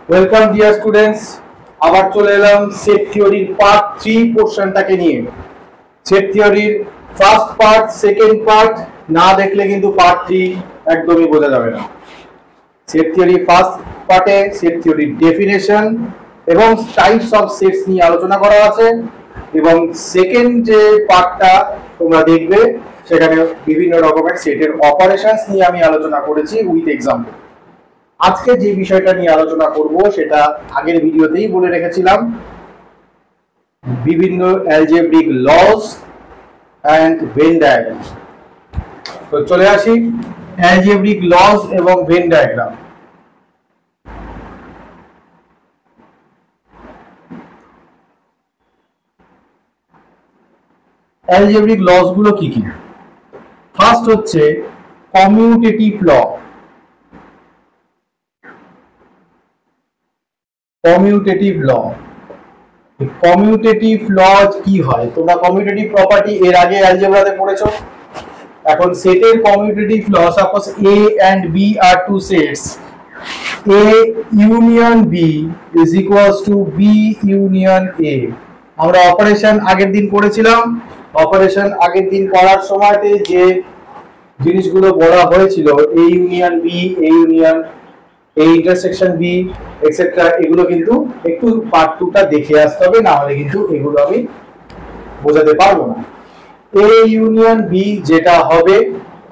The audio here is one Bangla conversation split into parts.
ওয়েলকাম ডিয়ার স্টুডেন্টস, আবার চলে এলাম সেট থিওরির পার্ট 3 পোরশনটাকে নিয়ে। সেট থিওরির ফার্স্ট পার্ট, সেকেন্ড পার্ট না দেখলে কিন্তু পার্ট 3 একদমই বোঝা যাবে না। সেট থিওরি ফার্স্ট পার্টে সেট থিওরির ডেফিনেশন এবং টাইপস অফ সেটস নিয়ে আলোচনা করা আছে, এবং সেকেন্ড যে পার্টটা তোমরা দেখবে সেখানে বিভিন্ন রকমের সেটের অপারেশনস নিয়ে আমি আলোচনা করেছি উইথ এক্সাম্পল। আজকে যে বিষয়টা নিয়ে আলোচনা করব সেটা আগের ভিডিওতেই বলে রেখেছিলাম, বিভিন্ন algebraic laws and Venn diagram. তো চলে আসি অ্যালজেব্রিক লস এবং ভেন ডায়াগ্রাম। অ্যালজেব্রিক লস গুলো কি কি? ফার্স্ট হচ্ছে commutative law. Commutative law, commutative law কি হয়? তোমরা কমিউটেটিভ প্রপার্টি এর আগে অ্যালজেব্রাতে পড়েছো। এখন সেটের commutative law, suppose A and B are two sets, A union B is equals to B union A। আমরা অপারেশন আগের দিন করেছিলাম। অপারেশন আগের দিন করার সময়তে যে জিনিসগুলো বলা হয়েছিল, A union B, A union A intersection B etcetera, এগুলো কিন্তু একটু পার্ট 2টা দেখে আসতে হবে, না হলে কিন্তু এগুলো আমি বোঝাতে পারবো না। A ইউনিয়ন B যেটা হবে,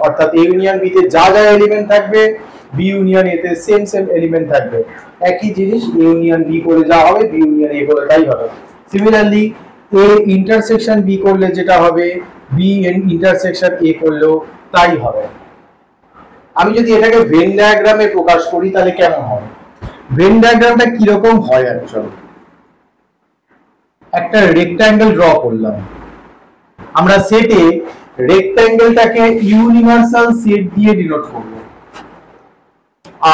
অর্থাৎ A ইউনিয়ন B তে যা যা এলিমেন্ট থাকবে B ইউনিয়ন A তে সেম এলিমেন্ট থাকবে। একই জিনিস A ইউনিয়ন B করে যা হবে B ইউনিয়ন A করে তাই হবে। সিমিলারলি A ইন্টারসেকশন B করলে যেটা হবে B ইন্টারসেকশন A করলেও তাই হবে। আমি যদি এটাকে ভেন ডায়াগ্রামে প্রকাশ করি তাহলে কেমন হবে? ভেন ডায়াগ্রামটা কি রকম হয়? অ্যাকচুয়ালি একটা রেক্ট্যাঙ্গেল ড্র করলাম। আমরা সেটে রেক্ট্যাঙ্গেলটাকে ইউনিভার্সাল সেট দিয়ে ডিনোট করব,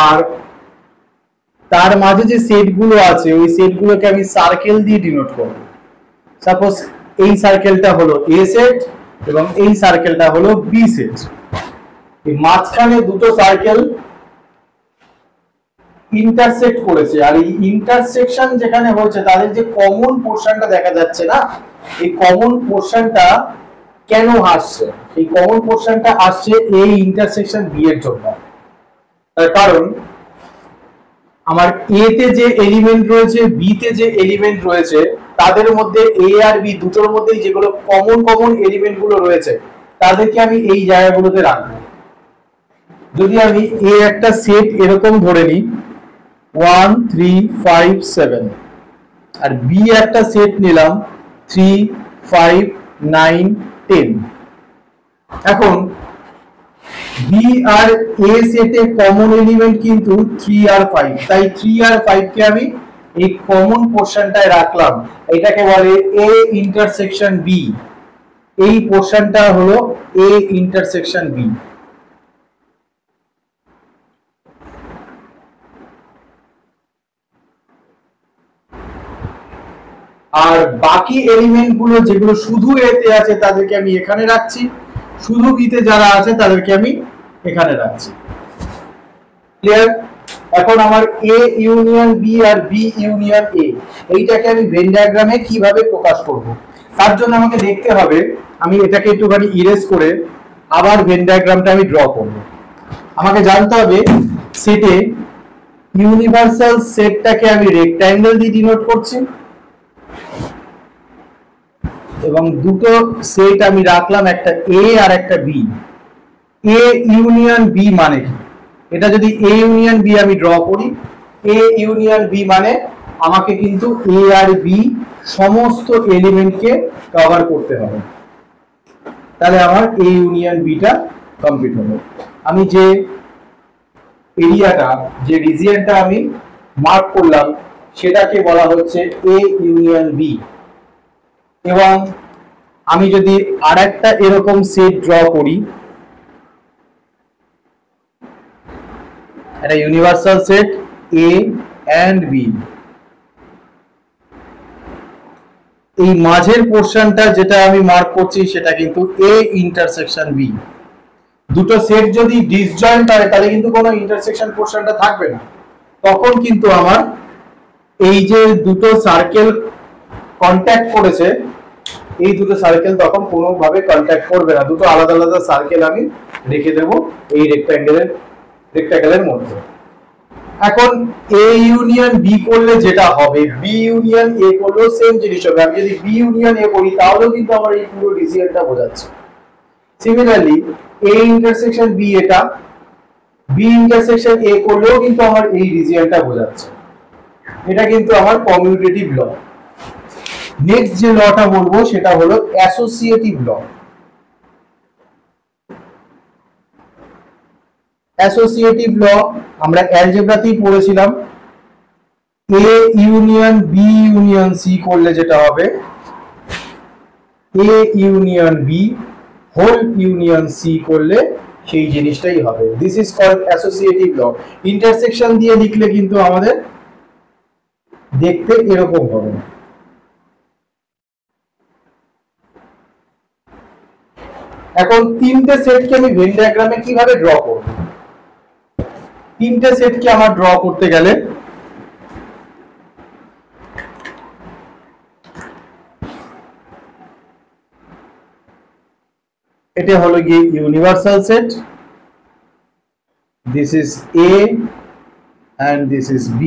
আর তার মাঝে যে সেটগুলো আছে ওই সেটগুলোকে আমি সার্কেল দিয়ে ডিনোট করব। সাপোজ এই সার্কেলটা হলো A সেট এবং এই সার্কেলটা হলো B সেট। এই মাঝখানে দুটো সার্কেল ইন্টারসেক্ট করেছে, আর এই ইন্টারসেকশন যেখানে হয়েছে তাদের যে কমন পোরশনটা দেখা যাচ্ছে না, এই কমন পোরশনটা কেন আসছে? এই কমন পোরশনটা আসছে এই ইন্টারসেকশন B এর জন্য। তার কারণ আমার A তে যে এলিমেন্ট রয়েছে, B তে যে এলিমেন্ট রয়েছে, তাদের মধ্যে A আর B দুটোর মধ্যেই যেগুলো কমন এলিমেন্ট গুলো রয়েছে তাদেরকে আমি এই জায়গাগুলোতে রাখবো। যদি আমি A একটা সেট এরকম ধরে নিই 1 3 5 7, আর B একটা সেট নিলাম 3 5 9 10। এখন B আর A সেটে কমন এলিমেন্ট কিন্তু 3 আর 5, তাই 3 আর 5 কে আমি এই কমন পোরশনটায় রাখলাম। এটাকে বলে A ইন্টারসেকশন B। এই পোরশনটা হলো A ইন্টারসেকশন B। আর বাকি এলিমেন্ট গুলো যেগুলো শুধু A তে আছে তাদেরকে আমি এখানে রাখছি, শুধু B তে যারা আছে তাদেরকে আমি এখানে রাখছি। ক্লিয়ার? এখন আমার A ইউনিয়ন B আর B ইউনিয়ন A, এইটাকে আমি ভেন ডায়াগ্রামে কিভাবে প্রকাশ করব? তার জন্য আমাকে দেখতে হবে, আমি এটাকে একটুখানি ইরেজ করে আবার ভেন ডায়াগ্রামটা আমি ড্র করব। আমাকে জানতে হবে সেটে ইউনিভার্সাল সেটটাকে আমি রেক্ট্যাঙ্গেল দিয়ে ডিনোট করছি, এবং দুটো সেট আমি রাখলাম, একটা A আর একটা B। A ইউনিয়ন B মানে কি? এটা যদি A ইউনিয়ন B আমি ড্র করি, A ইউনিয়ন B মানে আমাকে কিন্তু A আর B সমস্ত এলিমেন্টকে কভার করতে হবে, তাহলে আমার A ইউনিয়ন B টা কমপ্লিট হবে। আমি যে এরিয়াটা, যে রিজিয়নটা আমি মার্ক করলাম সেটাকে বলা হচ্ছে A ইউনিয়ন B। এবং আমি যদি আরেকটা এরকম সেট ড্র করি, একটা universal set A and B, এই মাঝের পোরশনটা যেটা আমি মার্ক করছি সেটা কিন্তু A ইন্টারসেকশন B। দুটো সেট যদি ডিসজয়েন্ট হয় তাহলে কিন্তু কোনো ইন্টারসেকশন পোরশনটা থাকবে না, তখন কিন্তু আমার এই যে দুটো সার্কেল কন্ট্যাক্ট করেছে, এই দুটো সার্কেল তখন কোনোভাবে কন্ট্যাক্ট করবে না, দুটো আলাদা আলাদা সার্কেল আমি রেখে দেব এই রেক্ট্যাঙ্গেলের মধ্যে। এখন এ ইউনিয়ন বি করলে যেটা হবে, বি ইউনিয়ন এ করলেও সেম জিনিস হবে। আমি যদি বি ইউনিয়ন এ করি তাহলেও কিন্তু আমার এই পুরো রিজিয়নটা বোঝাচ্ছে। সিমিলারলি এ ইন্টারসেকশন বি, এটা বি ইন্টারসেকশন এ করলেও কিন্তু আমার এই রিজিয়নটা বোঝাচ্ছে। এটা কিন্তু আমার কমিউটেটিভ ল। নেক্সট যে লটা বলবো সেটা হলো অ্যাসোসিয়েটিভ ল। অ্যাসোসিয়েটিভ ল আমরা অ্যালজেব্রাতেই পড়েছিলাম। A union B union C করলে যেটা হবে, A union B whole union C করলে সেই জিনিসটাই হবে। This is called associative law. Intersection দিয়ে লিখলে কিন্তু আমাদের দেখতে এরকম হবে। এখন তিনটে সেটকে আমি ভেন ডায়াগ্রামে কিভাবে ড্র করব? তিনটে সেটকে আমার ড্র করতে গেলে এটা হলো কি universal set, this is A and this is B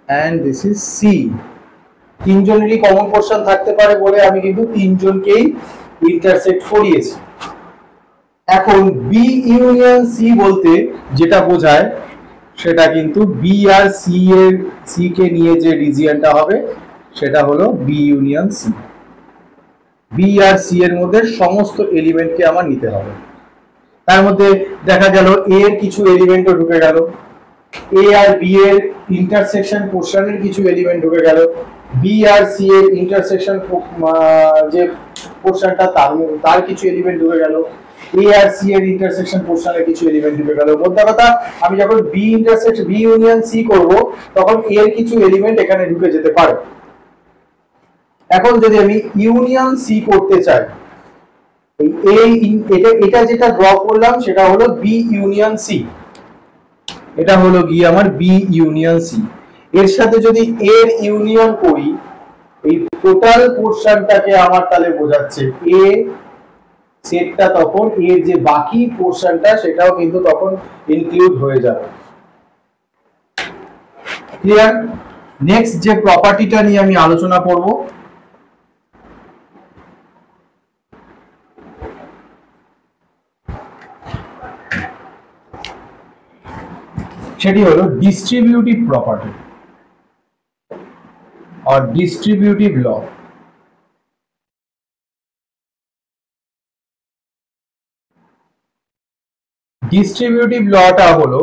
and this is C। তিনজনেরই কমন পোরশন থাকতে পারে বলে আমি কিন্তু তিনজনকেই ইন্টারসেক্ট করিয়েছি। এখন বি ইউনিয়ন সি বলতে যেটা বোঝায় সেটা কিন্তু বি আর সি কে নিয়ে যে রিজিয়নটা হবে সেটা হলো বি ইউনিয়ন সি। বি আর সি এর মধ্যে সমস্ত এলিমেন্টকে আমার নিতে হবে। তার মধ্যে দেখা গেল এ এর কিছু এলিমেন্টও ঢুকে গেল, এ আর বি এর ইন্টারসেকশন পোরশনের কিছু এলিমেন্ট ঢুকে গেল, বি আর সি এর ইন্টারসেকশন যে পোরশনটা তার কিছু এলিমেন্ট ঢুকে গেল, এ আর সি এর ইন্টারসেকশন পোরশনের কিছু এলিমেন্ট ঢুকে গেল। মোদ্দা কথা আমি যখন বি ইউনিয়ন সি করব তখন এ এর কিছু এলিমেন্ট এখানে ঢুকে যেতে পারে। এখন যদি আমি ইউনিয়ন সি করতে চাই, এটা যেটা ড্র করলাম সেটা হলো বি ইউনিয়ন সি, এটা হলো গিয়ে আমার বি ইউনিয়ন সি। এর সাথে যদি এর ইউনিয়ন করি, এই টোটাল পোরশনটাকে আমার তাহলে বোঝাচ্ছে এ সেটটা, তখন এর যে বাকি পোরশনটা সেটাও কিন্তু তখন ইনক্লুড হয়ে যাবে। ক্লিয়ার? নেক্সট যে প্রপার্টিটা নিয়ে আমি আলোচনা করব সেটি হলো ডিস্ট্রিবিউটিভ প্রপার্টি আর ডিস্ট্রিবিউটিভ ল। ডিস্ট্রিবিউটিভ লটা হলো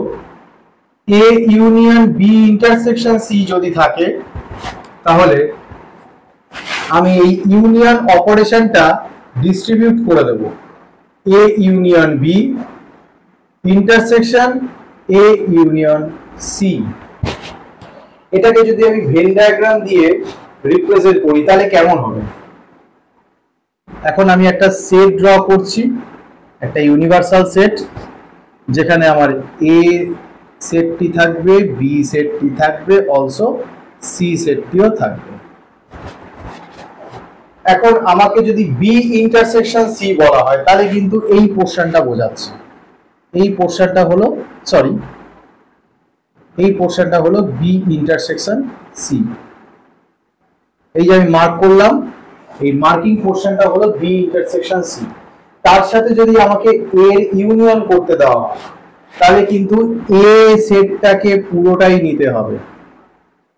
A union B intersection C যদি থাকে তাহলে আমি এই ইউনিয়ন অপারেশনটা ডিস্ট্রিবিউট করে দেব। A union B intersection A union C. এটাকে যদি আমি ভেন ডায়াগ্রাম দিয়ে রিপ্রেজেন্ট করি তাহলে কেমন হবে? এখন আমি একটা সেট ড্র করছি, একটা ইউনিভার্সাল সেট, যেখানে আমার এ সেটটি থাকবে, বি সেটটি থাকবে, অলসো সি সেটটিও থাকবে। এখন আমাকে যদি বি ইন্টারসেকশন সি বলা হয় তাহলে কিন্তু এই পোরশনটা বোঝাচ্ছে, এই পোরশনটা হলো এই পোরশনটা হলো বি ইন্টারসেকশন সি। এই যে আমি মার্ক করলাম, এই মার্কিং পোরশনটা হলো বি ইন্টারসেকশন সি। তার সাথে যদি আমাকে এর ইউনিয়ন করতে দেওয়া হয় তাহলে কিন্তু এ সেটটাকে পুরোটাই নিতে হবে,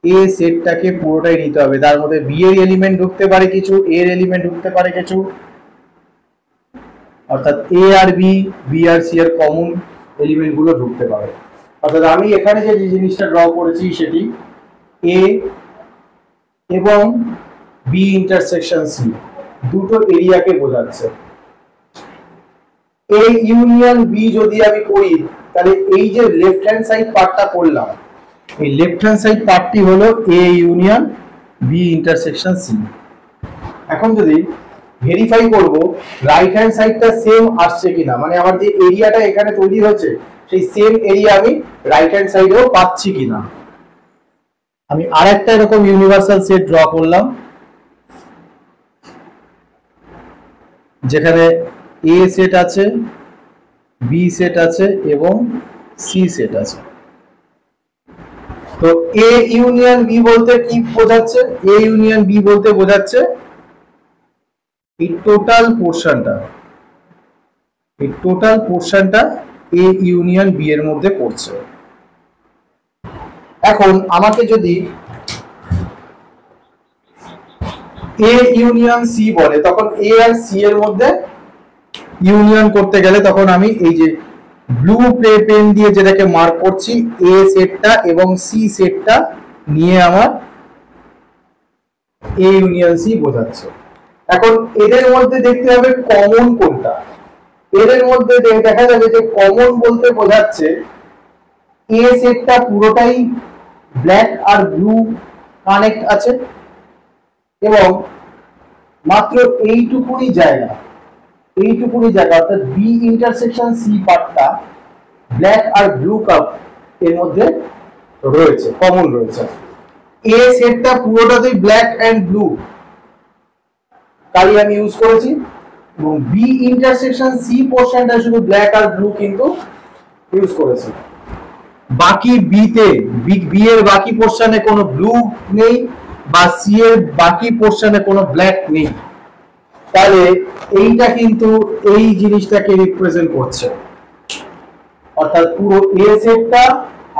এ সেটটাকে পুরোটাই নিতে হবে। তার মধ্যে বি এর এলিমেন্ট ঢুকতে পারে কিছু, এর এলিমেন্ট ঢুকতে পারে কিছু, অর্থাৎ এ আর বি, বি আর সি এর কমন এলিমেন্ট গুলো ঢুকতে পারে। অর্থাৎ আমি এখানে যে জিনিসটা ড্র করেছি সেটি এ এবং বি ইন্টারসেকশন সি দুটো এরিয়াকে বোঝাচ্ছে। এ ইউনিয়ন বি যদি আমি করি তাহলে এই যে লেফট হ্যান্ড সাইড পার্টটা করলাম, এই লেফট হ্যান্ড সাইড পার্টটি হলো A union B intersection C. এখন যদি ভেরিফাই করব রাইট হ্যান্ড সাইডটা সেম আসছে কিনা, মানে আমার যে এরিয়াটা এখানে তৈরি হচ্ছে সেই সেম এরিয়া আমি রাইট হ্যান্ড সাইডেও পাচ্ছি কিনা। আমি আরেকটা এরকম ইউনিভার্সাল সেট ড্র করলাম, যেখানে এ সেট আছে, বি সেট আছে এবং সি সেট আছে। তো এ ইউনিয়ন বি বলতে কি বোঝাচ্ছে? এ ইউনিয়ন বি বলতে বোঝাচ্ছে এই টোটাল পোর্শনটা এ ইউনিয়ন বি এর মধ্যে পড়ছে। এখন আমাকে যদি এ ইউনিয়ন সি বলে, তখন এ আর সি এর মধ্যে ইউনিয়ন করতে গেলে তখন আমি এই যে ব্লু পেন দিয়ে যেটাকে মার্ক করছি, এ সেটটা এবং সি সেটটা নিয়ে আমার এ ইউনিয়ন সি বোঝাচ্ছে। এখন এদের মধ্যে দেখতে হবে কমন কোনটা। এদের মধ্যে দেখা যাবে যে কমন বলতে বোঝাচ্ছে এ সেটটা পুরোটাই ব্ল্যাক আর ব্লু কানেক্ট আছে এবং মাত্র এইটুকুনি জায়গা অর্থাৎ বি ইন্টারসেকশন সি পার্টটা ব্ল্যাক আর ব্লু কাপ এর মধ্যে রয়েছে, কমন রয়েছে। এ সেটটা পুরোটাতেই ব্ল্যাক এন্ড ব্লু কালি আমি ইউজ করেছি এবং বি ইন্টারসেকশন সি পোরশনটা শুধু ব্ল্যাক আর ব্লু কিন্তু ইউজ করেছি। বাকি বি এর বাকি পোরশনে কোনো ব্লু নেই বা সি এর বাকি পোরশনে কোনো ব্ল্যাক নেই, তাহলে এইটা কিন্তু এই জিনিসটাকে রিপ্রেজেন্ট করছে, অর্থাৎ পুরো এ সেটটা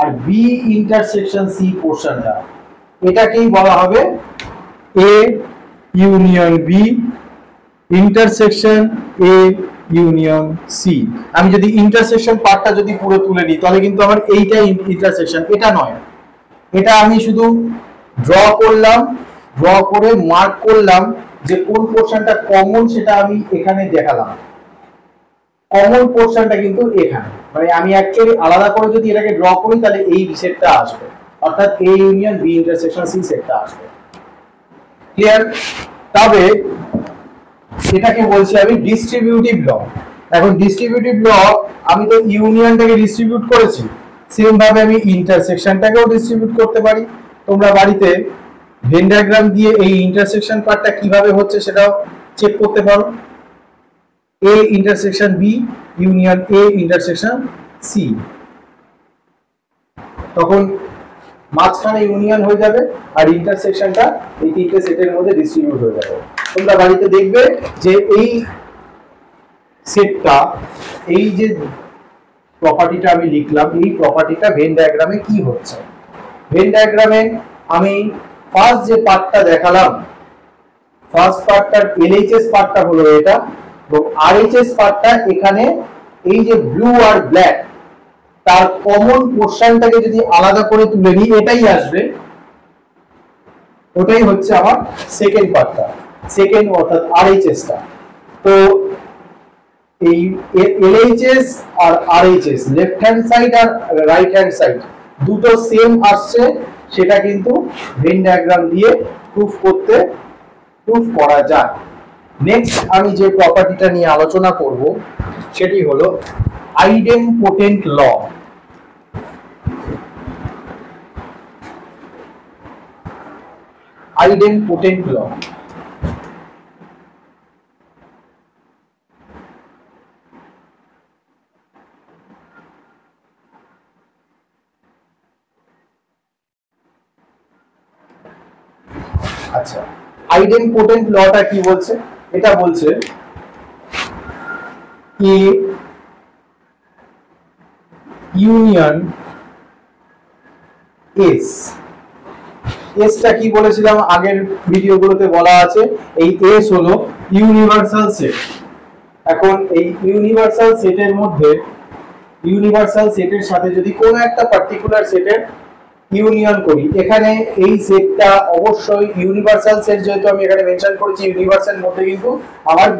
আর বি ইন্টারসেকশন সি পোরশনটা, এটাকেই বলা হবে A union B intersection A union C. আমি যদি ইন্টারসেকশন পার্টটা যদি পুরো তুলে নিই তাহলে কিন্তু আমার এইটাই ইন্টারসেকশন, এটা নয়। এটা আমি শুধু ড্র করে মার্ক করলাম যে কোন পোরশনটা কমন, সেটা আমি এখানে দেখালাম। কমন পোরশনটা কিন্তু এখানে, মানে আমি অ্যাকচুয়ালি আলাদা করে যদি এটাকে ড্র করি তাহলে এই সেটটা আসবে, অর্থাৎ A union B intersection C সেটটা আসবে। ক্লিয়ার? তবে এটাকে বলছি আমি ডিস্ট্রিবিউটিভ ল। এখন ডিস্ট্রিবিউটিভ ল, আমি তো ইউনিয়নটাকে ডিস্ট্রিবিউট করেছি, সেম ভাবে আমি ইন্টারসেকশনটাকেও ডিস্ট্রিবিউট করতে পারি। তোমরা বাড়িতে ভেন ডায়াগ্রাম দিয়ে এই ইন্টারসেকশন পার্টটা কিভাবে হচ্ছে সেটাও চেক করতে পারো। A intersection B union A intersection C, তখন মাঝখানে ইউনিয়ন হয়ে যাবে আর ইন্টারসেকশনটা এই তিনটে সেটের মধ্যে ডিস্ট্রিবিউট হয়ে যাবে। তোমরা বাড়িতে দেখবে যে এই সেটটা, এই যে প্রপার্টিটা আমি লিখলাম, এই প্রপার্টিটা ভেন ডায়াগ্রামে কি হচ্ছে। ভেন ডায়াগ্রামে আমি ফার্স্ট যে পার্টটা দেখালাম, ফার্স্ট পার্টটার এলএইচএস পার্টটা হলো এটা, এবং আরএইচএস পার্টটা এখানে এই যে ব্লু আর ব্ল্যাক তার কমন পোরশনটাকে যদি আলাদা করে তুলে নিই এটাই আসবে, ওটাই হচ্ছে আমার সেকেন্ড পার্টটা, সেকেন্ড অর্থাৎ আরএইচএস টা। তো এই এলএইচএস আর আরএইচএস লেফট হ্যান্ড সাইড আর রাইট হ্যান্ড সাইড দুটো সেম আসছে, সেটা কিন্তু ভেন ডায়াগ্রাম দিয়ে প্রুফ করা যায়। নেক্সট আমি যে প্রপার্টিটা নিয়ে আলোচনা করব সেটি হলো আইডেম্পোটেন্ট ল। আইডেম্পোটেন্ট ল, আচ্ছা আইডেম্পোটেন্ট লটা কি বলছে? এটা বলছে এ ইউনিয়ন এস, এসটা কি বলেছিলাম আগের ভিডিওগুলোতে বলা আছে, এই এস হলো ইউনিভার্সাল সেট। এখন এই ইউনিভার্সাল সেটের মধ্যে, ইউনিভার্সাল সেটের সাথে যদি কোনো একটা পার্টিকুলার সেটের ইউনিয়ন করি, এখানে এই সেটটা অবশ্যই ইউনিভার্সাল সেট, যেহেতু আমি এখানে মেনশন করেছি ইউনিভার্সাল মধ্যে কিন্তু আমার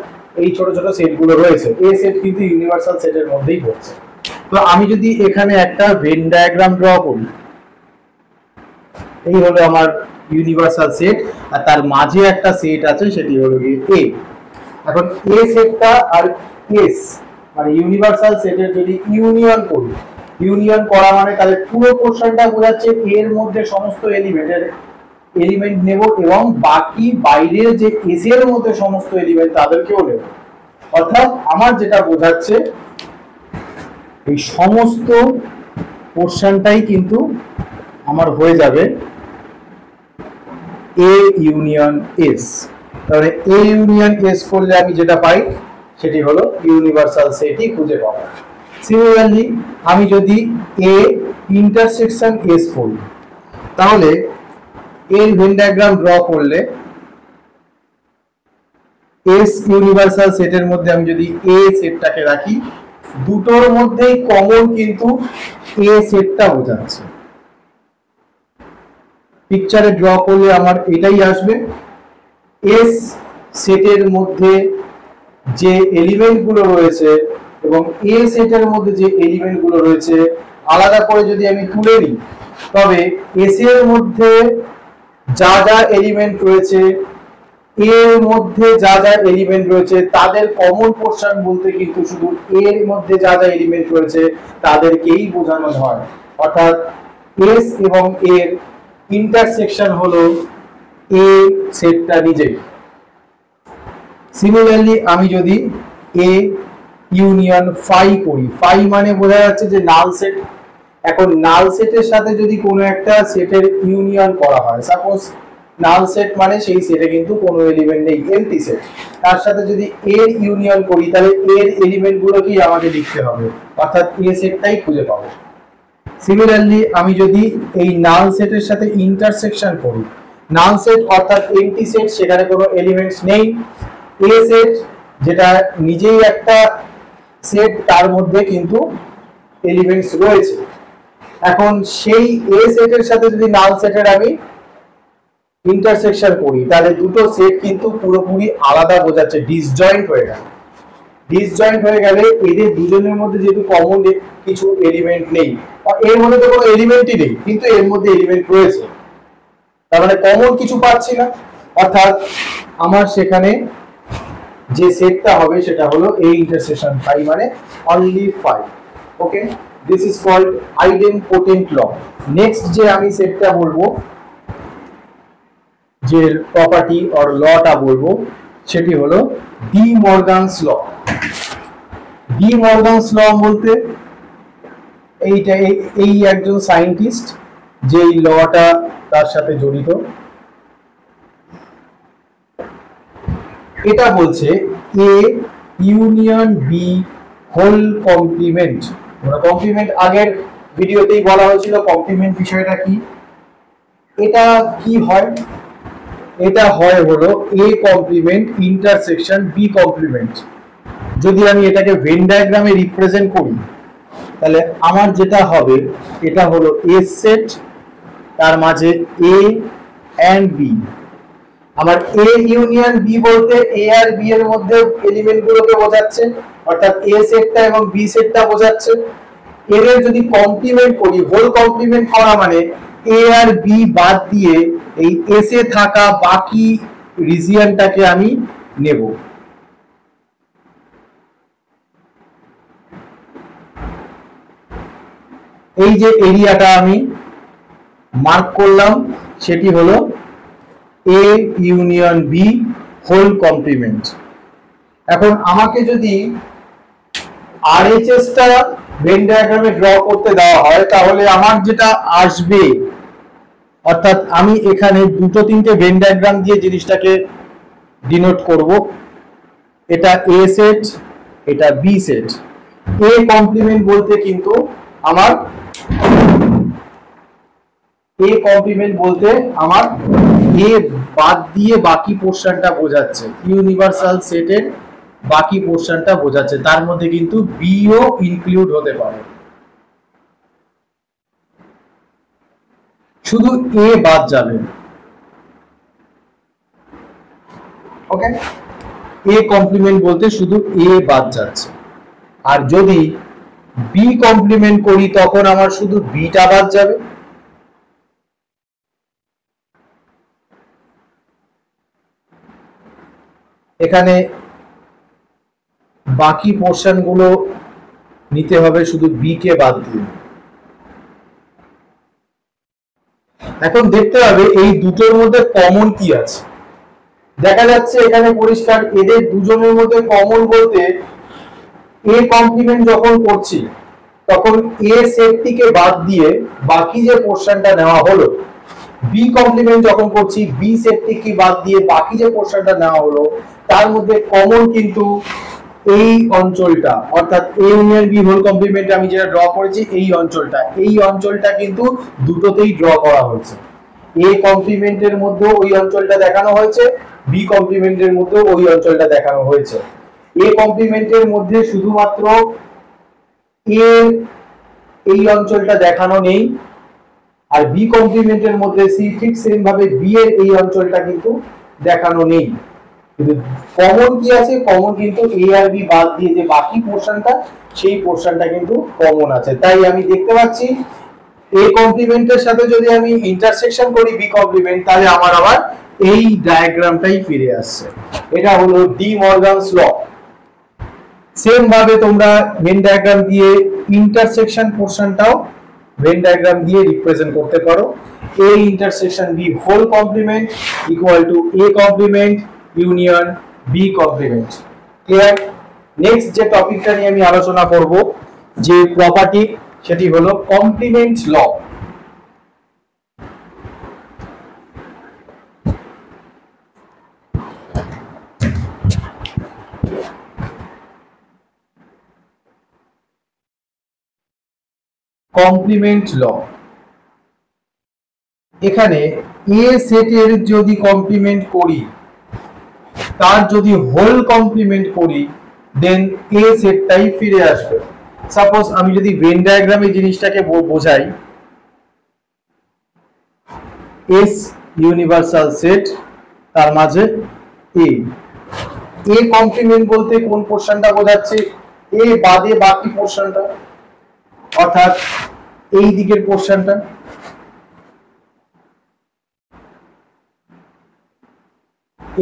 এই ছোট ছোট সেটগুলো রয়েছে, এই সেট কিন্তু ইউনিভার্সাল সেটের মধ্যেই পড়ছে। তো আমি যদি এখানে একটা ভেন ডায়াগ্রাম ড্র করি, এই হলো আমার ইউনিভার্সাল সেট আর তার মাঝে একটা সেট আছে, সেটি হলো এ। এখন এ সেটটা আর এস মানে ইউনিভার্সাল সেটের যদি ইউনিয়ন করি, ইউনিয়ন করা মানে তাহলে পুরো পোর্শনটা বোঝাচ্ছে এর মধ্যে সমস্ত এলিমেন্ট নেব এবং বাকি বাইরের যে এস এর মধ্যে সমস্ত এলিমেন্ট তাদেরকেও নেব। অর্থাৎ আমার যেটা বোঝাচ্ছে এই সমস্ত পোর্শনটাই কিন্তু আমার হয়ে যাবে এ ইউনিয়ন এস। তাহলে এ ইউনিয়ন এস করলে আমি যেটা পাই সেটি হলো ইউনিভার্সাল সেটই খুঁজে পাবো। সিমিলারলি আমি যদি এ ইন্টারসেকশন এস করি তাহলে এর ভেন ডায়াগ্রাম ড্র করলে এস ইউনিভার্সাল সেটের মধ্যে আমি যদি এ সেটটাকে রাখি দুটোর মধ্যেই কমন কিন্তু এ সেটটা বোঝাচ্ছে। পিকচারে ড্র করলে আমার এটাই আসবে। এস সেটের মধ্যে যে এলিমেন্টগুলো রয়েছে এবং এ সেটের মধ্যে যে এলিমেন্টগুলো রয়েছে আলাদা করে যদি আমি তুলে নিই তবে এস এর মধ্যে যা যা এলিমেন্ট রয়েছে এর মধ্যে যা যা এলিমেন্ট রয়েছে তাদের কমন পোর্শন বলতে কিন্তু শুধু এর মধ্যে যা যা এলিমেন্ট রয়েছে তাদেরকেই বোঝানো হয়। অর্থাৎ এস এবং এর ইন্টারসেকশন হলো এ সেটটা নিজেই। সিমিলারলি আমি যদি এ ইউনিয়ন ফাই করি, ফাই মানে বোঝা যাচ্ছে যে নাল সেট। এখন নাল সেটের সাথে যদি কোনো একটা সেটের ইউনিয়ন করা হয়, সাপোজ নাল সেট মানে সেই সেটে কিন্তু কোনো এলিমেন্ট নেই, এমটি সেট, তার সাথে যদি এর ইউনিয়ন করি তাহলে এর এলিমেন্টগুলোকেই আমাকে লিখতে হবে, অর্থাৎ এ সেটটাই খুঁজে পাবো। সিমিলারলি আমি যদি এই নাল সেটের সাথে ইন্টারসেকশন করি, নাল সেট অর্থাৎ এমটি সেট, সেখানে কোনো এলিমেন্টস নেই, এ সেট যেটা নিজেই একটা সেট তার মধ্যে কিন্তু এলিমেন্টস রয়েছে। এখন সেই এ সেটের সাথে যদি নাল সেটের আমি ইন্টারসেকশন করি তাহলে দুটো সেট কিন্তু পুরোপুরি আলাদা বোঝাচ্ছে, ডিসজয়েন্ট হয়ে গেল। ডিসজয়েন্ট হয়ে গেলে এদের দুজনের মধ্যে যেহেতু কমন কিছু এলিমেন্ট নেই, এর মধ্যে তো কোনো এলিমেন্টই নেই কিন্তু এর মধ্যে এলিমেন্ট রয়েছে, তার মানে কমন কিছু পাচ্ছি না, অর্থাৎ আমার সেখানে যে সেটটা হবে সেটা হলো এ ইন্টারসেকশন ফাই মানে only phi. Okay, this is called idempotent law. Next যে আমি সেটটা বলবো, যে প্রপার্টি অর লটা বলবো সেটি হলো D Morgan's law. De Morgan's ল বলতে এইটা এই একজন সায়েন্টিস্ট যে এই লটা তার সাথে জড়িত। এটা বলছে A union B whole complement. Complement আগের ভিডিওতেই বলা হয়েছিল কমপ্লিমেন্ট বিষয়টা কি। এটা কি হয়, এটা হয় হলো A complement intersection B complement. যদি আমি এটাকে ভেন ডায়াগ্রামে রিপ্রেজেন্ট করি তাহলে আমার যেটা হবে এটা হলো এ সেট, তার মাঝে এ এন্ড বি। আমার এ ইউনিয়ন বি বলতে এ আর বি এর মধ্যে এলিমেন্ট গুলোকে বোঝাচ্ছে, অর্থাৎ এ সেটটা এবং বি সেটটা বোঝাচ্ছে। এদের যদি কমপ্লিমেন্ট করি, হোল কমপ্লিমেন্ট করা মানে এ আর বি বাদ দিয়ে এই এস এ থাকা বাকি রিজিয়নটাকে আমি নেব। এই যে এরিয়াটা আমি মার্ক করলাম সেটি হলো A union B whole complement. এখন আমাকে যদি আরএইচএস টা ভেন ডায়াগ্রামে ড্র করতে দেওয়া হয় তাহলে আমার যেটা আসবে, অর্থাৎ আমি এখানে দুটো তিনটে ভেন ডায়াগ্রাম দিয়ে জিনিসটাকে ডিনোট করব। এটা এ সেট, এটা বি সেট। এ কমপ্লিমেন্ট বলতে কিন্তু আমার এ কমপ্লিমেন্ট বলতে আমার এ বাদ দিয়ে বাকি পোর্শনটা বোঝাচ্ছে, ইউনিভার্সাল সেটের বাকি পোর্শনটা বোঝাচ্ছে, তার মধ্যে কিন্তু বি ও ইনক্লুড হতে পারে, শুধু এ বাদ যাবে। ওকে, এ কমপ্লিমেন্ট বলতে শুধু এ বাদ যাচ্ছে। আর যদি বি কমপ্লিমেন্ট করি তখন আমার শুধু বিটা বাদ যাবে। এখানে বাকি পোর্শন গুলো নিতে হবে শুধু বি কে বাদ দিয়ে। এখন দেখতে হবে এই দুটোর মধ্যে কমন কি আছে। দেখা যাচ্ছে এখানে পরিষ্কার এদের দুজনের মধ্যে কমন বলতে এ কমপ্লিমেন্ট যখন করছি তখন এ সেটটিকে বাদ দিয়ে বাকি যে পোরশনটা নেওয়া হলো, বি কমপ্লিমেন্ট যখন করছি বি সেটটিকে বাদ দিয়ে বাকি যে পোরশনটা নেওয়া হলো তার মধ্যে কমন কিন্তু এই অঞ্চলটা, অর্থাৎ A union B whole complement আমি যেটা ড্র করেছি এই অঞ্চলটা কিন্তু দুটোতেই ড্র করা হয়েছে। এ কমপ্লিমেন্টের মধ্যে ওই অঞ্চলটা দেখানো হয়েছে, বি কমপ্লিমেন্টের মধ্যে ওই অঞ্চলটা দেখানো হয়েছে। এ কমপ্লিমেন্টের মধ্যে শুধুমাত্র এ এই অঞ্চলটা দেখানো নেই, আর বি কমপ্লিমেন্টের মধ্যে ঠিক সেম ভাবে বি এর এই অঞ্চলটা কিন্তু দেখানো নেই। কিন্তু কমন কি আছে? কমন কিন্তু এ আর বি বাদ দিয়ে যে বাকি পোরশনটা সেই পোরশনটা কিন্তু কমন আছে। তাই আমি দেখতে পাচ্ছি এ কমপ্লিমেন্টের সাথে যদি আমি ইন্টারসেকশন করি বি কমপ্লিমেন্ট তাহলে আমার আবার এই ডায়াগ্রামটাই ফিরে আসছে। এটা হলো ডি মর্গানস ল। সেম ভাবে তোমরা ভেন ডায়াগ্রাম দিয়ে ইন্টারসেকশন পোরশনটাও ভেন ডায়াগ্রাম দিয়ে রিপ্রেজেন্ট করতে পারো। A intersection B whole complement equal to A complement union B complement. Clear? Next যে টপিকটা নিয়ে আমি আলোচনা করব যে প্রপার্টি, সেটি হলো কমপ্লিমেন্ট ল। কমপ্লিমেন্ট ল, এখানে এ সেটের যদি কমপ্লিমেন্ট করি, তার যদি হোল কমপ্লিমেন্ট করি, দেন এ সেটটাই ফিরে আসবে। সাপোজ আমি যদি ভেন ডায়াগ্রামে জিনিসটাকে বোঝাই, এস ইউনিভার্সাল সেট, তার মাঝে এ কমপ্লিমেন্ট বলতে কোন পোরশনটা বোঝাচ্ছে? এ বাদে বাকি পোরশনটা, অর্থাৎ এই দিকের পোরশনটা।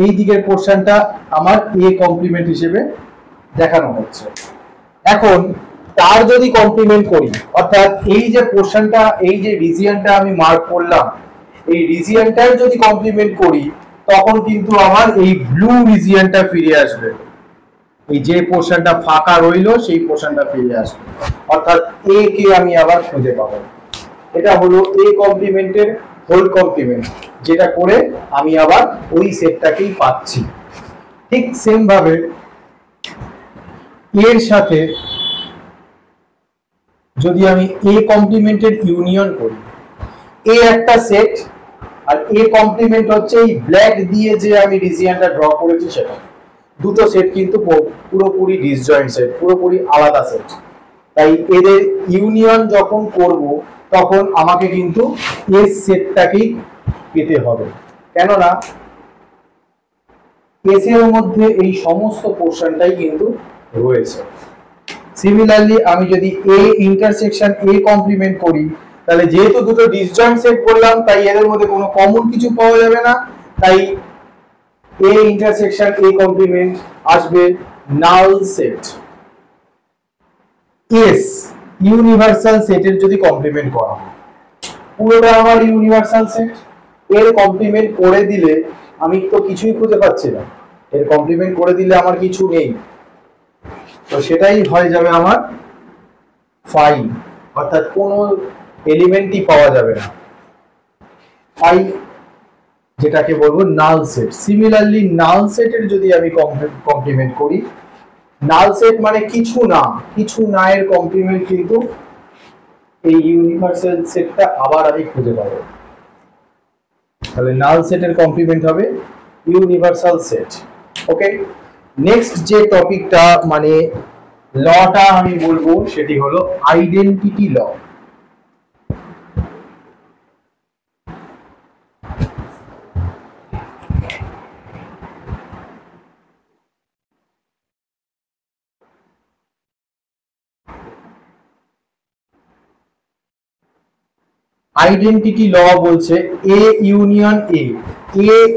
এই দিকের পোরশনটা আমার এ কমপ্লিমেন্ট হিসেবে দেখানো হচ্ছে। এখন তার যদি কমপ্লিমেন্ট করি, অর্থাৎ এই যে পোরশনটা, এই যে রিজিয়নটা আমি মার্ক করলাম, এই রিজিয়নটার যদি কমপ্লিমেন্ট করি তখন কিন্তু আমার এই ব্লু রিজিয়নটা ফিরে আসবে। এই যে পোরশনটা ফাঁকা রইলো সেই পোরশনটা ফিরে আসবে, অর্থাৎ এ কে আমি আবার খুঁজে পাবো। এটা হলো এ কমপ্লিমেন্টের হোল কমপ্লিমেন্ট, যেটা করে আমি আবার ওই সেটটাকেই পাচ্ছি। ঠিক সেম ভাবে এর সাথে যদি আমি এ কমপ্লিমেন্টের ইউনিয়ন করি, এ একটা সেট আর এ কমপ্লিমেন্ট হচ্ছে এই ব্ল্যাক দিয়ে যে আমি রিজিয়নটা ড্র করেছি সেটা। দুটো সেট কিন্তু পুরোপুরি ডিসজয়েন্ট সেট, পুরোপুরি আলাদা সেট। তাই এদের ইউনিয়ন যখন করব তখন আমাকে কিন্তু এস সেটটাকেই পেতে হবে, কেননা এস এর মধ্যে এই সমস্ত পোরশনটাই কিন্তু রয়েছে। সিমিলারলি আমি যদি এ ইন্টারসেকশন এ কমপ্লিমেন্ট করি, তাহলে যেহেতু দুটো ডিসজয়েন্ট সেট করলাম তাই এদের মধ্যে কোনো কমন কিছু পাওয়া যাবে না, তাই এ ইন্টারসেকশন এ কমপ্লিমেন্ট আসবে নাল সেট। এস ইউনিভার্সাল সেটের যদি কমপ্লিমেন্ট করা হয়, পুরোটা আমার ইউনিভার্সাল সেট, এর কমপ্লিমেন্ট করে দিলে আমি তো কিছুই খুঁজে পাচ্ছি না, এর কমপ্লিমেন্ট করে দিলে আমার কিছু নেই, তো সেটাই হয়ে যাবে আমার ফাই, অর্থাৎ কোনো এলিমেন্টই পাওয়া যাবে না, ফাই যেটাকে বলবো নাল সেট। সিমিলারলি নাল সেটের যদি আমি কমপ্লিমেন্ট করি, নাল সেট মানে কিছু না এর কমপ্লিমেন্ট কিন্তু এই ইউনিভার্সাল সেটটা আবার আমি খুঁজে পাবো। তাহলে নাল সেটের কমপ্লিমেন্ট হবে ইউনিভার্সাল সেট। ওকে, নেক্সট যে টপিকটা মানে লটা আমি বলবো সেটি হলো আইডেন্টিটি ল। আইডেন্টিটি ল বলছে এ ইউনিয়ন এ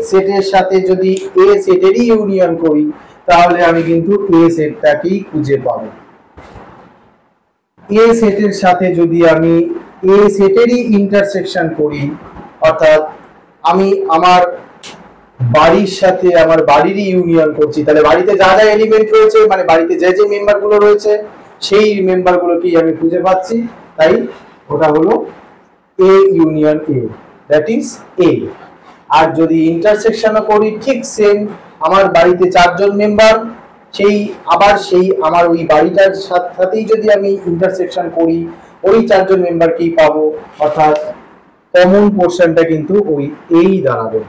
সেটের সাথে যদি এ সেটেরই ইউনিয়ন করি তাহলে আমি কিন্তু এ সেটটাকেই খুঁজে পাবো। এ সেটের সাথে যদি আমি এ সেটেরই ইন্টারসেকশন করি অর্থাৎ আমি আমার বাড়ির সাথে আমার বাড়িরই ইউনিয়ন করছি, তাহলে বাড়িতে যা যা এলিমেন্ট রয়েছে মানে বাড়িতে যে যে মেম্বার গুলো রয়েছে সেই মেম্বার গুলোকেই আমি খুঁজে পাচ্ছি, তাই ওটা হলো A union A, that is A. আর যদি ইন্টারসেকশনও করি ঠিক সেম, আমার বাড়িতে 4 জন মেম্বার, সেই আবার সেই আমার ওই বাড়িটার সাথেই যদি আমি ইন্টারসেকশন করি ওই 4 জন মেম্বারকেই পাবো, অর্থাৎ কমন পোর্শনটা কিন্তু ওই এই দাঁড়াবে।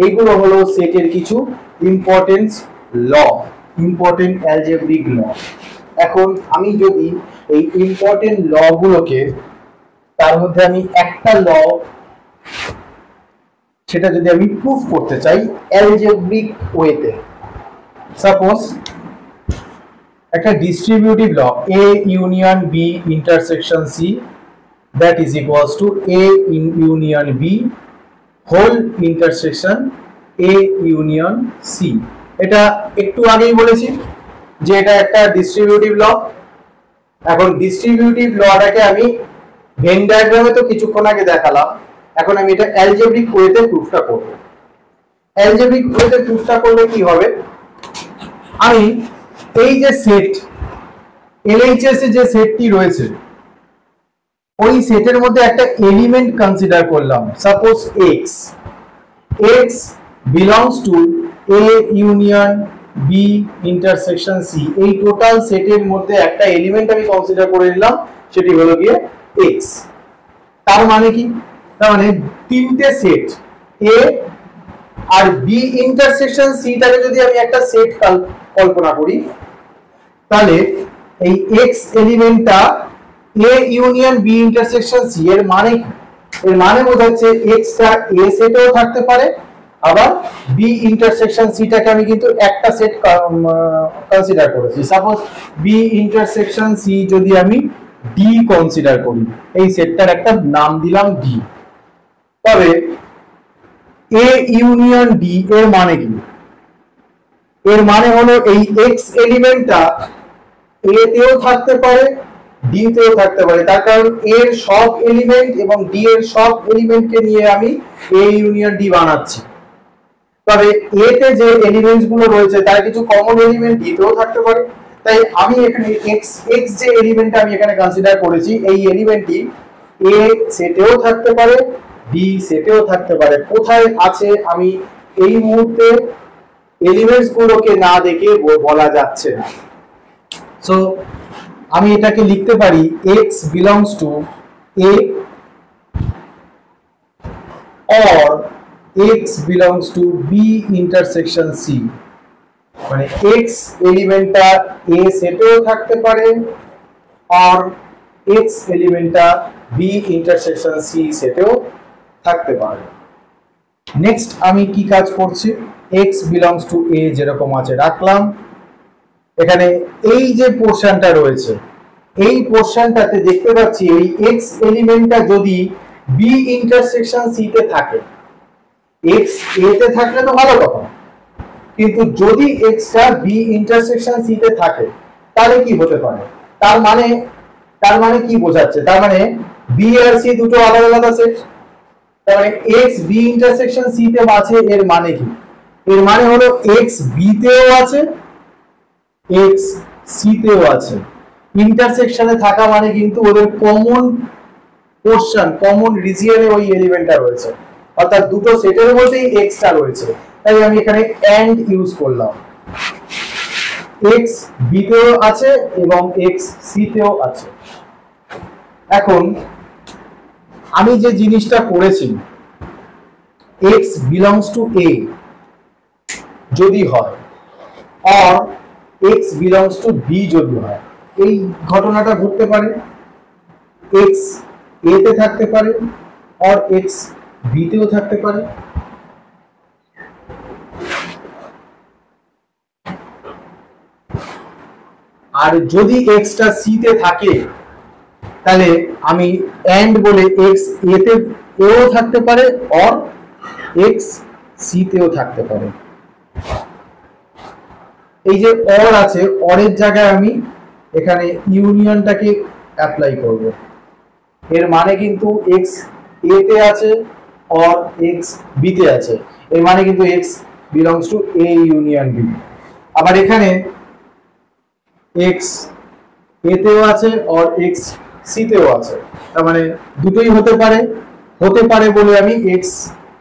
এইগুলো হলো সেটের কিছু ইম্পর্টেন্স ল, ইম্পর্টেন্ট অ্যালজেব্রিক ল। এখন আমি যদি এই ইম্পর্টেন্ট ল গুলোকে, তার মধ্যে আমি একটা ল সেটা যদি আমি প্রুফ করতে চাই অ্যালজেব্রিক ওয়েতে, সাপোজ একটা distributive law A union B intersection C that is equals to A union B whole intersection A union C. এটা একটু আগেই বলেছি যে এটা একটা ডিস্ট্রিবিউটিভ ল। এখন ডিস্ট্রিবিউটিভ লটাকে আমি ভেন ডায়াগ্রামে তো কিছুক্ষণ আগে দেখালাম, এখন আমি এটা অ্যালজেব্রিক ওয়েতে প্রুফটা করব। অ্যালজেব্রিক ওয়েতে প্রুফটা করলে কি হবে, আমি এই যে সেট এলএইচএস এর যে সেটটি রয়েছে ওই সেটের মধ্যে একটা এলিমেন্ট কনসিডার করলাম, suppose X, X belongs to A union B intersection C. এই টোটাল সেটের মধ্যে একটা এলিমেন্ট আমি কনসিডার করে নিলাম, সেটি হলো গিয়ে এক্স। তার মানে কি, তার মানে তিনটে সেট এ আর বি ইন্টারসেকশন সি টাকে যদি আমি একটা সেট কল্পনা করি, তাহলে এই এক্স এলিমেন্টটা A union B intersection C এর মানে কি? এর মানে বোঝাচ্ছে এক্স টা এ সেটেও থাকতে পারে, আবার বি ইন্টারসেকশন সি টাকে আমি কিন্তু একটা সেট কনসিডার করেছি। সাপোজ বি ইন্টারসেকশন সি যদি আমি ডি কনসিডার করি, এই সেটটার একটা নাম দিলাম ডি, তবে এ ইউনিয়ন ডি এর মানে কি? এর মানে হলো এই এক্স এলিমেন্টটা এ তেও থাকতে পারে ডি তেও থাকতে পারে, তার কারণ এর সব এলিমেন্ট এবং ডি এর সব এলিমেন্টকে নিয়ে আমি এ ইউনিয়ন ডি বানাচ্ছি। তবে এ তে যে এলিমেন্টস গুলো রয়েছে তার কিছু কমন এলিমেন্ট ডি তেও থাকতে পারে, তাই আমি এখানে এক্স এক্স যে এলিমেন্টটা আমি এখানে কনসিডার করেছি এই এলিমেন্টটি এ সেটেও থাকতে পারে ডি সেটেও থাকতে পারে। কোথায় আছে আমি এই মুহূর্তে এলিমেন্টস গুলোকে না দেখে বলা যাচ্ছে না। সো আমি এটাকে লিখতে পারি x belongs to a or x belongs to b intersection c, মানে x এলিমেন্টটা a সেটেও থাকতে পারে আর x এলিমেন্টটা b intersection c সেটেও থাকতে পারে। নেক্সট আমি কি কাজ করছি, x belongs to a যেরকম আছে রাখলাম, এখানে এই যে পোরশনটা রয়েছে এই পোরশনটাতে দেখতে পাচ্ছি এই x এলিমেন্টটা যদি b ইন্টারসেকশন c তে থাকে, x a তে থাকলে তো ভালো কথা, কিন্তু যদি x টা b ইন্টারসেকশন c তে থাকে তাহলে কি হতে পারে? তার মানে কি বোঝাচ্ছে, তার মানে b আর c দুটো আলাদা আলাদা সেট, তার মানে x b ইন্টারসেকশন c তে আছে, এর মানে কি? এর মানে হলো x b তেও আছে x c তেও আছে। ইন্টারসেকশনে থাকা মানে কিন্তু ওদের কমন পোরশন কমন রিজিয়নে ওই এলিমেন্টটা রয়েছে, অর্থাৎ দুটো সেটের মধ্যেই x টা রয়েছে, তাই আমি এখানে এন্ড ইউজ করলাম। x b তেও আছে এবং x c তেও আছে। এখন আমি যে জিনিসটা করেছি x belongs to a যদি হয় or x belongs to b যদি হয়, এই ঘটনাটা ঘটতে পারে, x a তে থাকতে পারে or x b তেও থাকতে পারে। আর যদি x টা c তে থাকে তাহলে আমি and বলে x a তে এও থাকতে পারে or x c তেও থাকতে পারে। এই যে or আছে, or এর জায়গায় আমি এখানে ইউনিয়নটাকে অ্যাপ্লাই করব। এর মানে কিন্তু x a তে আছে or x b তে আছে, এর মানে কিন্তু x belongs to a union b। আবার এখানে x a তেও আছে or x c তেও আছে, তার মানে দুটোই হতে পারে বলে আমি x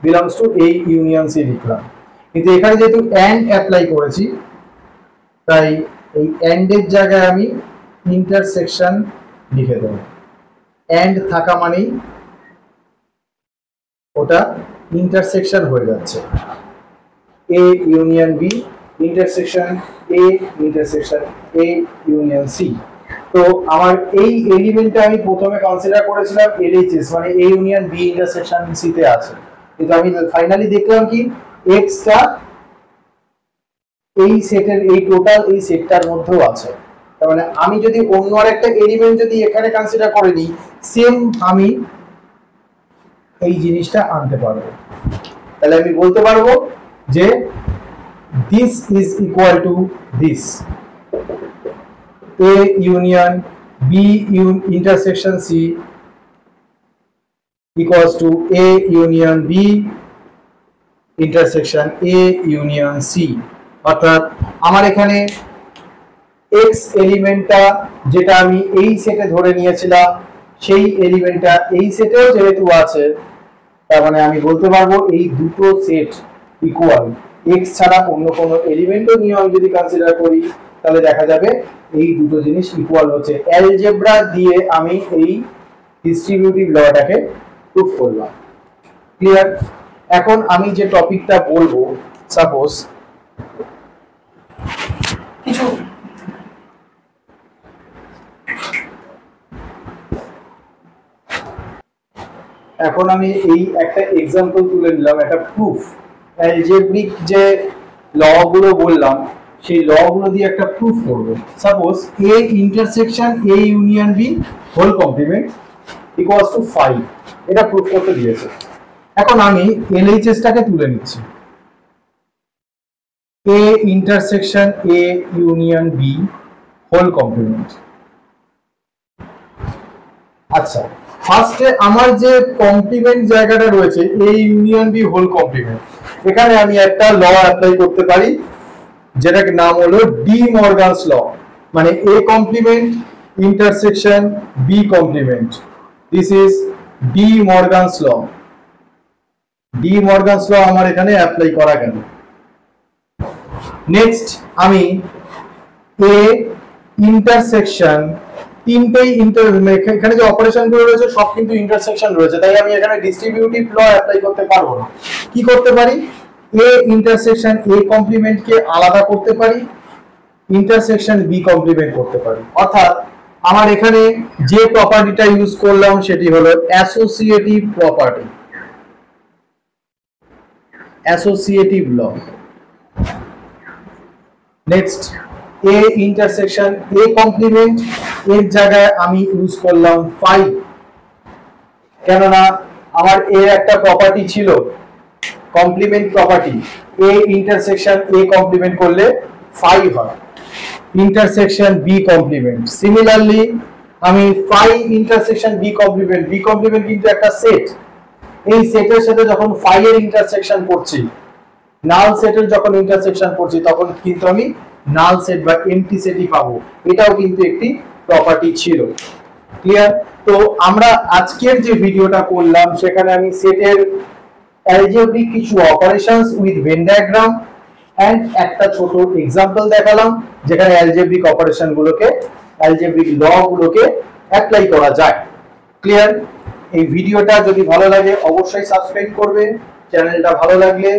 belongs to a union c লিখলাম। কিন্তু এখানে যেহেতু and অ্যাপ্লাই করেছি তাই এই and এর জায়গায় আমি ইন্টারসেকশন লিখে দেব। and থাকা মানেই ওটা ইন্টারসেকশন হয়ে যাচ্ছে, a union b intersection a intersection a union c। তো আমার এই এলিমেন্টটা আমি প্রথমে কনসিডার করেছিলাম LHS মানে a union b intersection c তে আছে, কিন্তু আমি ফাইনালি দেখলাম কি x টা এই সেটের এই টোটাল এই সেটটার মধ্যেও আছে। তার মানে আমি যদি অন্য আরেকটা এলিমেন্ট যদি এখানে কনসিডার করে নিই সেম আমি এই জিনিসটা আনতে পারবো। তাহলে আমি বলতে পারবো যে this is equal to this, a union b intersection c equals to a union b intersection a union c। অর্থাৎ আমার এখানে x এলিমেন্টটা যেটা আমি এই সেটে ধরে নিয়েছিলাম সেই এলিমেন্টটা এই সেটেও যেহেতু আছে, তার মানে আমি বলতে পারবো এই দুটো সেট ইকুয়াল। x ছাড়া অন্য কোনো এলিমেন্টও নিয়ে আমি যদি কনসিডার করি তাহলে দেখা যাবে এই দুটো জিনিস ইকুয়াল হচ্ছে। অ্যালজেব্রা দিয়ে আমি এই ডিস্ট্রিবিউটিভ লটাকে প্রুফ করলাম। ক্লিয়ার? এখন আমি যে টপিকটা বলবো, সাপোজ কিছু এখন আমি এই একটা এক্সাম্পল তুলে নিলাম, একটা প্রুফ অ্যালজেব্রিক যে ল গুলো বললাম সেই ল গুলো দিয়ে একটা প্রুফ করব। Suppose a intersection a union b whole complement equals to 5, এটা প্রুফ করতে দিয়েছে। এখন আমি LHS টাকে তুলে নিচ্ছি, a intersection a union b whole complement. আচ্ছা, ফার্স্টে আমার যে কমপ্লিমেন্ট জায়গাটা রয়েছে a union b whole complement, এখানে আমি একটা ল অ্যাপ্লাই করতে পারি যেটার নাম হলো ডি মর্গানস ল, মানে a complement intersection b complement. This is De Morgan's law. De Morgan's law আমার এখানে অ্যাপ্লাই করা গেল। নেক্সট আমি a ইন্টারসেকশন তিনটেই এখানে যে অপারেশন গুলো রয়েছে সব কিন্তু ইন্টারসেকশন রয়েছে, তাই আমি এখানে ডিস্ট্রিবিউটিভ ল অ্যাপ্লাই করতে পারবো না। কি করতে পারি? a ইন্টারসেকশন a কমপ্লিমেন্ট কে আলাদা করতে পারি, ইন্টারসেকশন b কমপ্লিমেন্ট করতে পারি। অর্থাৎ আমার এখানে যে প্রপার্টিটা ইউজ করলাম সেটি হলো associative property, associative law. Next a intersection a complement, এর জায়গায় আমি ইউজ করলাম 5, কেননা আমার এর একটা প্রপার্টি ছিল complement property, a intersection a complement করলে 5 হয়, ইন্টারসেকশন b কমপ্লিমেন্ট। সিমিলারলি আমি 5 ইন্টারসেকশন b কমপ্লিমেন্ট কিন্তু একটা সেট, এই সেটের সাথে যখন 5 এর ইন্টারসেকশন করছি, নাল সেটের যখন ইন্টারসেকশন করছি তখন কিন্তু আমি নাল সেট বা এমটি সেটই পাবো, এটাও কিন্তু একটি প্রপার্টি ছিল। ক্লিয়ার? তো আমরা আজকের যে ভিডিওটা করলাম সেখানে আমি সেটের অ্যালজেব্রিক কিছু operations with Venn diagram and একটা ছোট এক্সাম্পল দেখালাম যেখানে অ্যালজেব্রিক অপারেশন গুলোকে, অ্যালজেব্রিক ল গুলোকে অ্যাপ্লাই করা যায়। ক্লিয়ার? এই ভিডিওটা যদি ভালো লাগে অবশ্যই সাবস্ক্রাইব করবে, চ্যানেলটা ভালো লাগলে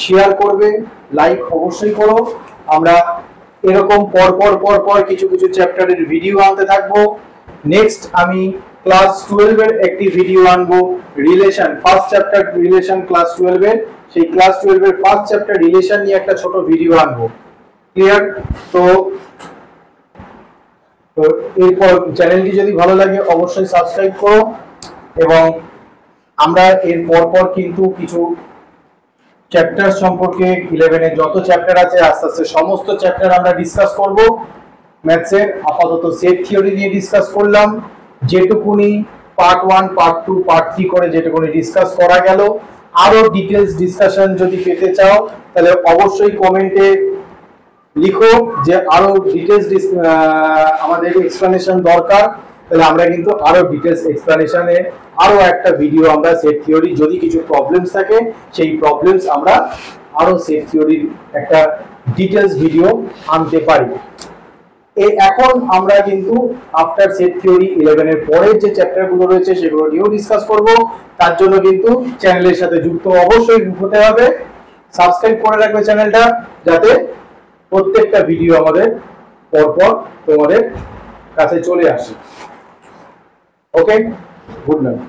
শেয়ার করবে, লাইক অবশ্যই করো। আমরা এরকম পর কিছু চ্যাপ্টারের ভিডিও আনতে থাকবো। নেক্সট আমি ক্লাস 12 এর একটি ভিডিও আনবো, relation, first chapter relation class 12 এর, সেই ক্লাস 12 এর ফার্স্ট চ্যাপ্টার রিলেশন নিয়ে একটা ছোট ভিডিও আনবো। ক্লিয়ার? তো এরপর চ্যানেলটি যদি ভালো লাগে অবশ্যই সাবস্ক্রাইব করো, এবং আমরা এর পর কিন্তু কিছু চ্যাপ্টার সম্পর্কে 11 এর যত চ্যাপ্টার আছে আস্তে আস্তে সমস্ত চ্যাপ্টার আমরা ডিসকাস করব। ম্যাথসের আপাতত সেট থিওরি নিয়ে ডিসকাস করলাম, যেটুকুনি পার্ট 1 পার্ট 2 পার্ট 3 করে যেটা করে ডিসকাস করা গেল। আরো ডিটেইলস ডিসকাশন যদি পেতে চাও তাহলে অবশ্যই কমেন্টে লিখো যে আরো ডিটেইলস আমাদের এক্সপ্লেনেশন দরকার, তাহলে আমরা কিন্তু আরো ডিটেইলস এক্সপ্লেনেশনে আরো একটা ভিডিও আমরা সেট থিওরি যদি কিছু প্রবলেমস থাকে সেই প্রবলেমস আমরা আরো সেট থিওরির একটা ডিটেইলস ভিডিও আনতে পারি। এখন আমরা কিন্তু আফটার সেট থিওরি 11 এর পরের যে চ্যাপ্টারগুলো রয়েছে সেগুলো নিয়েও ডিসকাস করব। তার জন্য কিন্তু চ্যানেলের সাথে যুক্ত অবশ্যই হতে হবে, সাবস্ক্রাইব করে রাখবে চ্যানেলটা, যাতে প্রত্যেকটা ভিডিও আমাদের পরপর তোমাদের কাছে চলে আসে। ওকে, গুড নাইট।